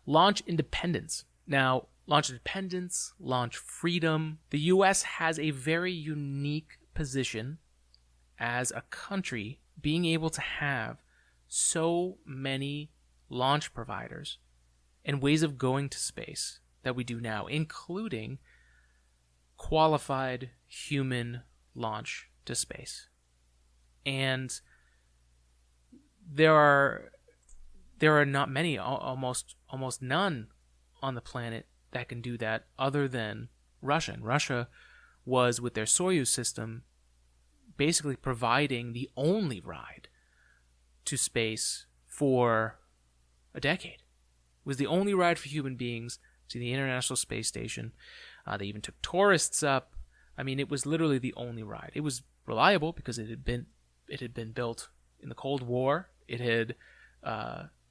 launch independence. Now, launch independence, launch freedom. The U.S. has a very unique position as a country, being able to have so many launch providers and ways of going to space that we do now, including qualified human launch to space. And there are not many, almost none on the planet that can do that other than Russia. And Russia was, with their Soyuz system, basically providing the only ride to space for a decade. It was the only ride for human beings to the International Space Station. They even took tourists up. I mean, it was literally the only ride. It was reliable because it had been built in the Cold War. It had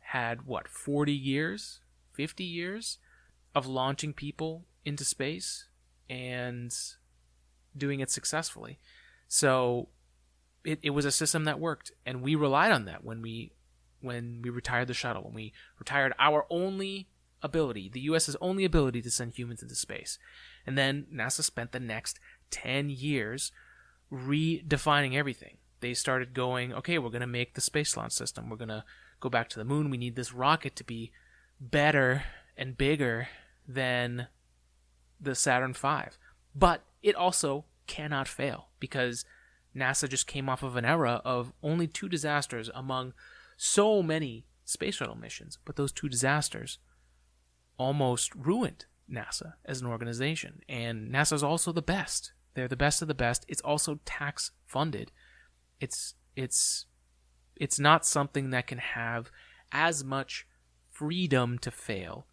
had 40 years, 50 years of launching people into space and doing it successfully. So it was a system that worked, and we relied on that when we retired the shuttle, when we retired our only ability, the US's only ability to send humans into space. And then NASA spent the next 10 years redefining everything. They started going, okay, we're going to make the space launch system. We're going to go back to the moon. We need this rocket to be better and bigger than the Saturn V. But it also cannot fail because NASA just came off of an era of only 2 disasters among so many space shuttle missions. But those 2 disasters almost ruined NASA as an organization. And NASA's also the best. They're the best of the best. It's also tax funded. It's not something that can have as much freedom to fail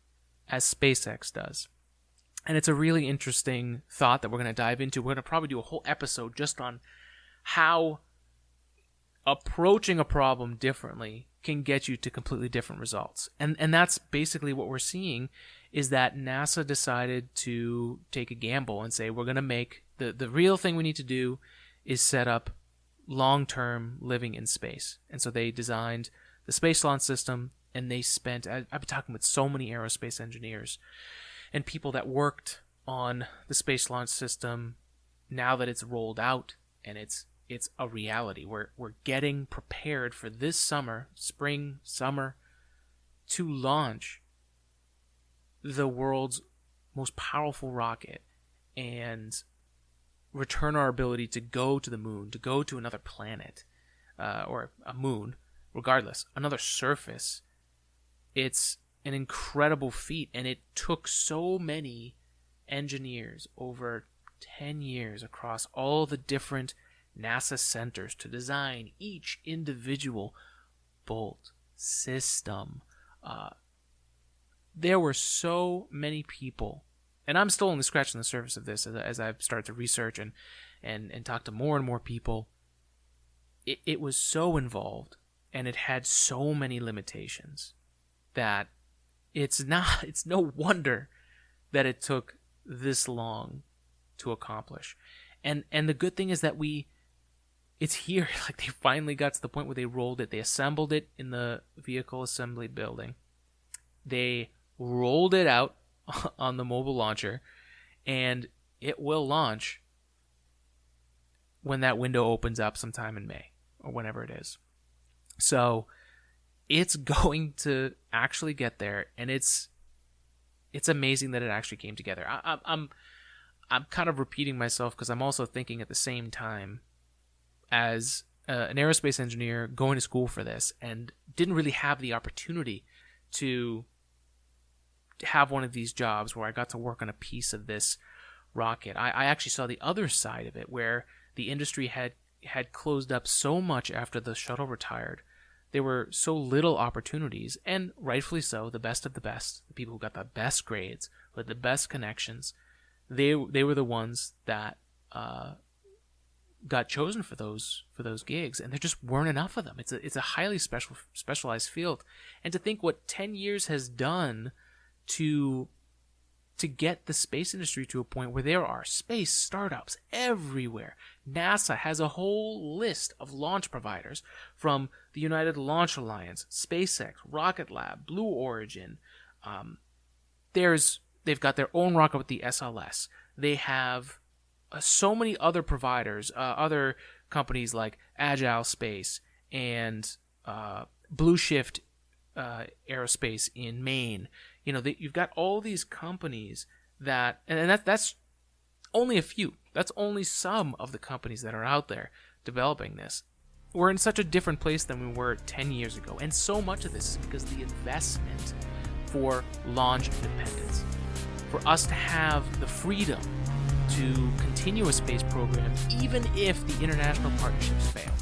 as SpaceX does. And it's a really interesting thought that we're going to dive into. We're going to probably do a whole episode just on how approaching a problem differently can get you to completely different results. And that's basically what we're seeing, is that NASA decided to take a gamble and say, we're going to make the real thing we need to do is set up long-term living in space. And so they designed the space launch system, and they spent, I've been talking with so many aerospace engineers and people that worked on the space launch system now that it's rolled out and it's a reality. We're getting prepared for this summer, spring, summer, to launch the world's most powerful rocket and return our ability to go to the moon, to go to another planet, or a moon, regardless, another surface. It's an incredible feat, and it took so many engineers over 10 years across all the different NASA centers to design each individual bolt system. There were so many people, and I'm still only scratching the surface of this as I've started to research and talk to more and more people. It was so involved, and it had so many limitations that it's no wonder that it took this long to accomplish. And the good thing is that it's here. Like, they finally got to the point where they rolled it. They assembled it in the vehicle assembly building. They rolled it out on the mobile launcher, and it will launch when that window opens up sometime in May or whenever it is. So it's going to actually get there, and it's amazing that it actually came together. I'm kind of repeating myself because I'm also thinking at the same time as an aerospace engineer going to school for this, and didn't really have the opportunity to have one of these jobs where I got to work on a piece of this rocket. I actually saw the other side of it, where the industry had closed up so much after the shuttle retired. There were so little opportunities, and rightfully so. The best of the best, the people who got the best grades, who had the best connections, they were the ones that got chosen for those gigs, and there just weren't enough of them. It's a highly specialized field, and to think what 10 years has done to get the space industry to a point where there are space startups everywhere. NASA has a whole list of launch providers, from the United Launch Alliance, SpaceX, Rocket Lab, Blue Origin, They've got their own rocket with the SLS. They have so many other providers, other companies like Agile Space and Blue Shift Aerospace in Maine. You've got all these companies and that's only a few. That's only some of the companies that are out there developing this. We're in such a different place than we were 10 years ago, and so much of this is because of the investment for launch independence. For us to have the freedom to continue a space program, even if the international partnerships fail,